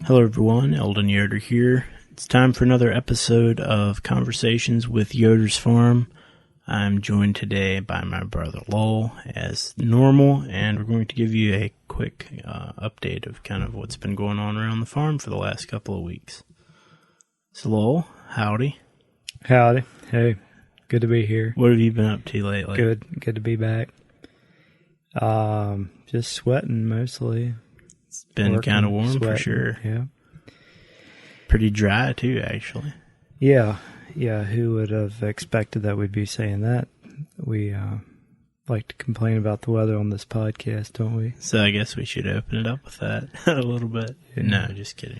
Hello everyone, Eldon Yoder here. It's time for another episode of Conversations with Yoders Farm. I'm joined today by my brother Lowell as normal, and we're going to give you a quick update of kind of what's been going on around the farm for the last couple of weeks. So Lowell, howdy. Howdy. Hey, good to be here. What have you been up to lately? Good to be back. Just sweating mostly. It's been kind of warm for sure. Yeah. Pretty dry too, actually. Yeah. Who would have expected that we'd be saying that? We like to complain about the weather on this podcast, don't we? So I guess we should open it up with that a little bit. Yeah. No, just kidding.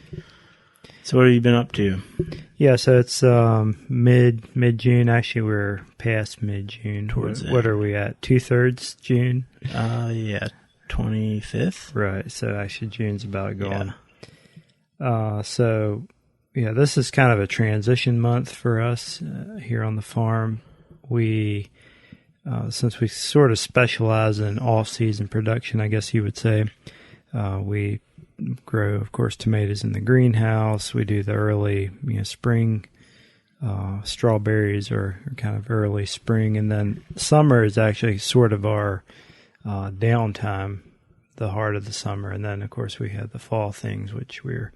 So what have you been up to? Yeah, so it's mid-June. Actually, we're past mid-June. What are we at? 2/3 June? Yeah, 25th. Right, so actually June's about gone. Yeah. This is kind of a transition month for us here on the farm. We, since we sort of specialize in off-season production, I guess you would say, we grow, of course, tomatoes in the greenhouse. We do the early, spring strawberries or kind of early spring, and then summer is actually sort of our downtime, the heart of the summer, and then of course we have the fall things which we're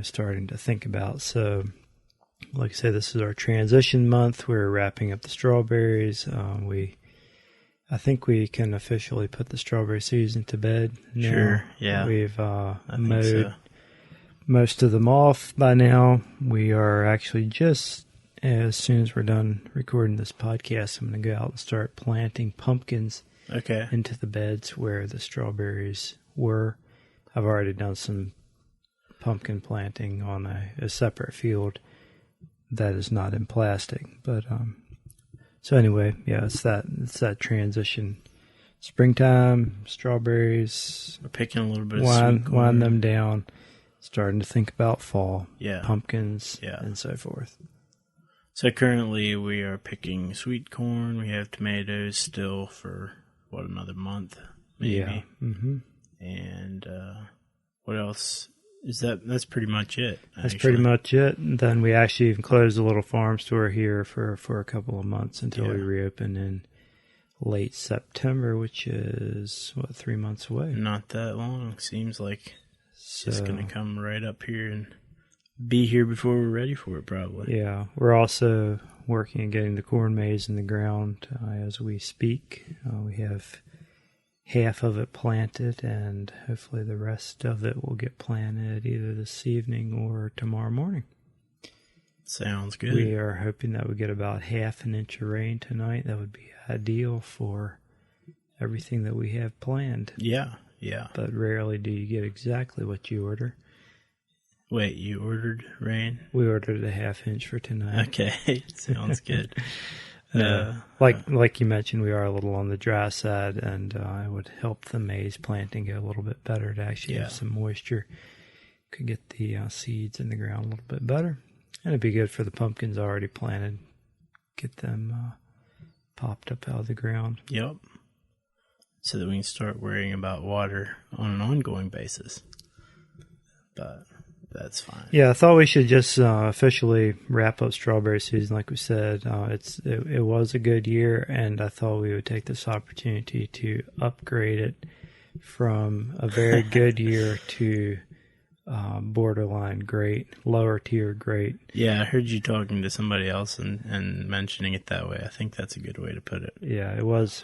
starting to think about. So like I say, this is our transition month. We're wrapping up the strawberries. I think we can officially put the strawberry season to bed now. Sure, yeah. We've mowed most of them off by now. We are actually just, as soon as we're done recording this podcast, I'm going to go out and start planting pumpkins into the beds where the strawberries were. I've already done some pumpkin planting on a separate field that is not in plastic, but so anyway, yeah, it's that transition. Springtime, strawberries. We're picking a little bit of sweet corn. Wind them down, starting to think about fall, yeah, pumpkins, and so forth. So currently we are picking sweet corn. We have tomatoes still for, another month, maybe? Yeah. Mm-hmm. And what else? That's pretty much it. That's pretty much it. And then we actually even closed a little farm store here for a couple of months until we reopen in late September, which is 3 months away. Not that long. Seems like it's just going to come right up here and be here before we're ready for it, probably. Yeah. We're also working on getting the corn maze in the ground as we speak. We have half of it planted, and hopefully the rest of it will get planted either this evening or tomorrow morning. Sounds good. We are hoping that we get about half an inch of rain tonight. That would be ideal for everything that we have planned. Yeah. But rarely do you get exactly what you order. Wait, you ordered rain? We ordered a half inch for tonight. Okay, sounds good. Like you mentioned, we are a little on the dry side, and it would help the maize planting get a little bit better to actually have some moisture. Could get the seeds in the ground a little bit better. And it'd be good for the pumpkins already planted. Get them popped up out of the ground. Yep. So that we can start worrying about water on an ongoing basis. But that's fine. Yeah, I thought we should just officially wrap up strawberry season, like we said. It was a good year, and I thought we would take this opportunity to upgrade it from a very good year to borderline great, lower tier great. Yeah, I heard you talking to somebody else and mentioning it that way. I think that's a good way to put it. Yeah, it was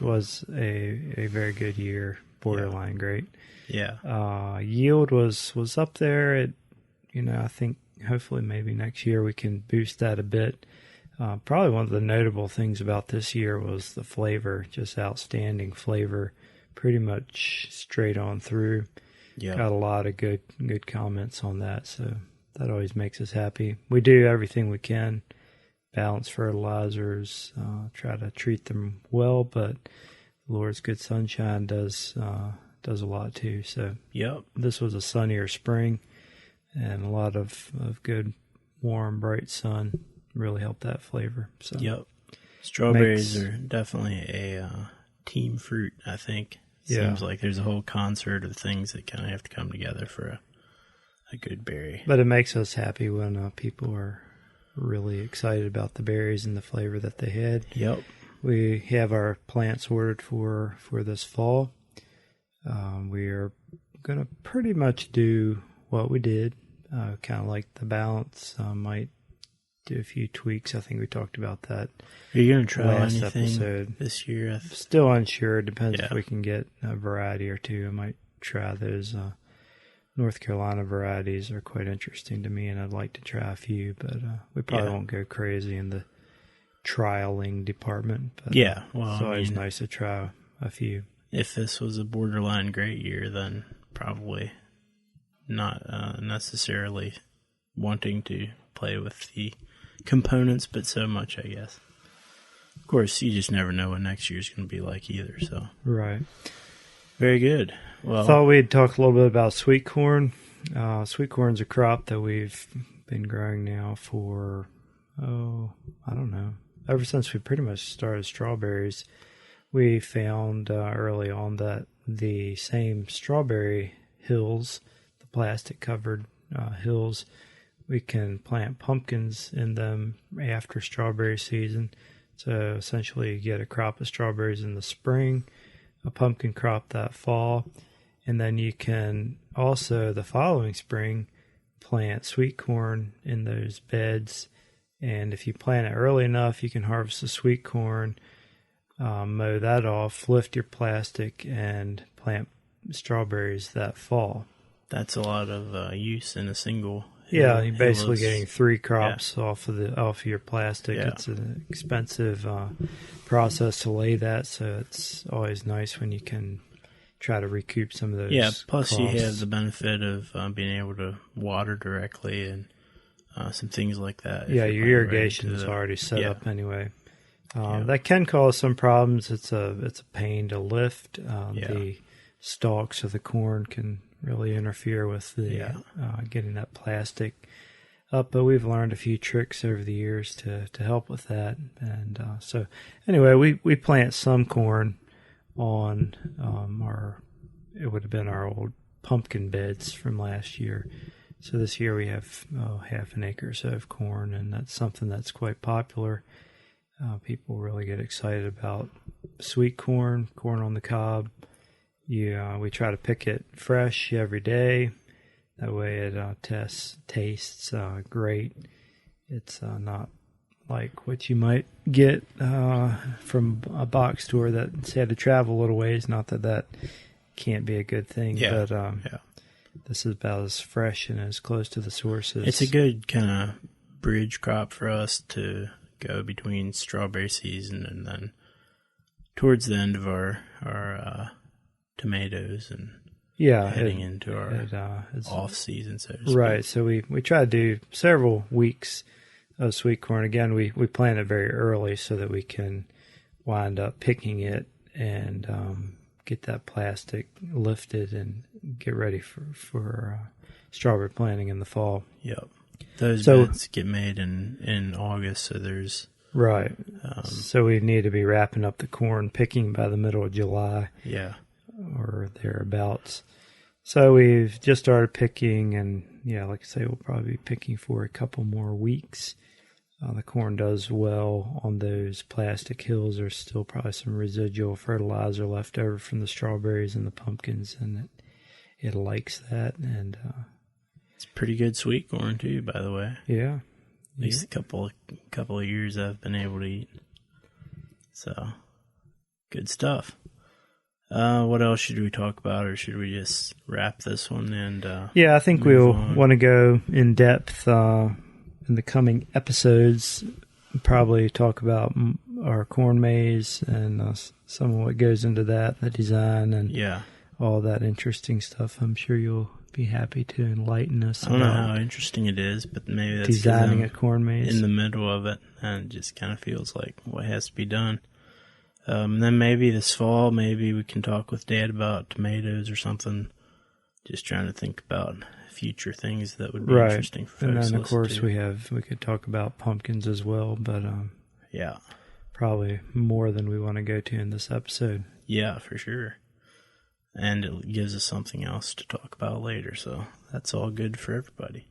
a very good year, borderline great. Yeah. Yield was up there. I think hopefully maybe next year we can boost that a bit. Probably one of the notable things about this year was the flavor, just outstanding flavor, pretty much straight on through. Yeah. Got a lot of good comments on that, so that always makes us happy. We do everything we can, balance fertilizers, try to treat them well, but Lord's good sunshine does a lot too. So this was a sunnier spring. And a lot of good, warm, bright sun really helped that flavor. So Strawberries are definitely a team fruit, I think. Seems like there's a whole concert of things that kind of have to come together for a good berry. But it makes us happy when people are really excited about the berries and the flavor that they had. Yep. We have our plants ordered for this fall. We are going to pretty much do what we did, kind of like the balance. Might do a few tweaks. I think we talked about that. Are you going to try last anything episode. this year? Still unsure. Depends if Yeah. we can get a variety or two. I might try those. North Carolina varieties are quite interesting to me, and I'd like to try a few, but we probably won't go crazy in the trialing department. But, Yeah, well, it's always nice to try a few. If this was a borderline great year, then probably not necessarily wanting to play with the components, but so much, I guess. Of course, you just never know what next year's going to be like either, so. Right. Very good. Well, Thought we'd talk a little bit about sweet corn. Sweet corn's a crop that we've been growing now for, I don't know, ever since we pretty much started strawberries. We found early on that the same strawberry hills, the plastic-covered hills, we can plant pumpkins in them after strawberry season. So essentially you get a crop of strawberries in the spring, a pumpkin crop that fall, and then you can also, the following spring, plant sweet corn in those beds. And if you plant it early enough, you can harvest the sweet corn, mow that off, lift your plastic, and plant strawberries that fall. that's a lot of use in a single. Yeah, you're basically hills. getting 3 crops off of your plastic. Yeah. It's an expensive process to lay that, so it's always nice when you can try to recoup some of those. Yeah, plus costs. you have the benefit of being able to water directly and some things like that. Yeah, your irrigation is already set up anyway. That can cause some problems. It's a pain to lift. The stalks of the corn can really interfere with the getting that plastic up. But we've learned a few tricks over the years to help with that. And so anyway, we plant some corn on it would have been our old pumpkin beds from last year. So this year we have half an acre or so of corn, and that's something that's quite popular. People really get excited about sweet corn on the cob. We try to pick it fresh every day. That way it tastes great. It's not like what you might get from a box store that's had to travel a little ways. Not that can't be a good thing, but this is about as fresh and as close to the source as... It's a good kind of bridge crop for us to go between strawberry season and then towards the end of our tomatoes and heading into our off season, so to speak. Right. So we try to do several weeks of sweet corn. Again, we plant it very early so that we can wind up picking it and get that plastic lifted and get ready for strawberry planting in the fall. Yep. Those beds get made in August, so there's... Right. So we need to be wrapping up the corn picking by the middle of July. Yeah. Or thereabouts. So we've just started picking, and like I say, we'll probably be picking for a couple more weeks. The corn does well on those plastic hills. There's still probably some residual fertilizer left over from the strawberries and the pumpkins, and it likes that. And it's pretty good sweet corn too, by the way. Yeah. At least a couple of years I've been able to eat. So, good stuff. What else should we talk about, or should we just wrap this one and I think we'll want to go in depth in the coming episodes. Probably talk about our corn maze and some of what goes into that, the design and all that interesting stuff. I'm sure you'll be happy to enlighten us. I don't know how interesting it is, but maybe that's designing a corn maze in the middle of it, and it just kind of feels like what has to be done. Then maybe this fall, maybe we can talk with Dad about tomatoes or something. Just trying to think about future things that would be interesting for folks. And then, of course, we could talk about pumpkins as well, but probably more than we want to go to in this episode. Yeah, for sure. and it gives us something else to talk about later. So that's all good for everybody.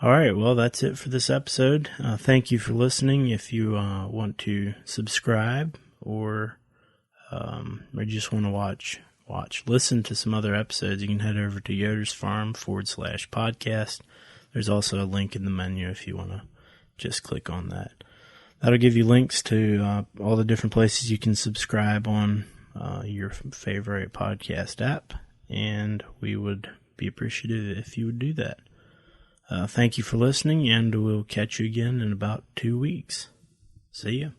All right, well, that's it for this episode. Thank you for listening. If you want to subscribe or you just want to listen to some other episodes, you can head over to Yoders Farm /podcast. There's also a link in the menu if you want to just click on that. That'll give you links to all the different places you can subscribe on your favorite podcast app, and we would be appreciative if you would do that. Thank you for listening, and we'll catch you again in about 2 weeks. See ya.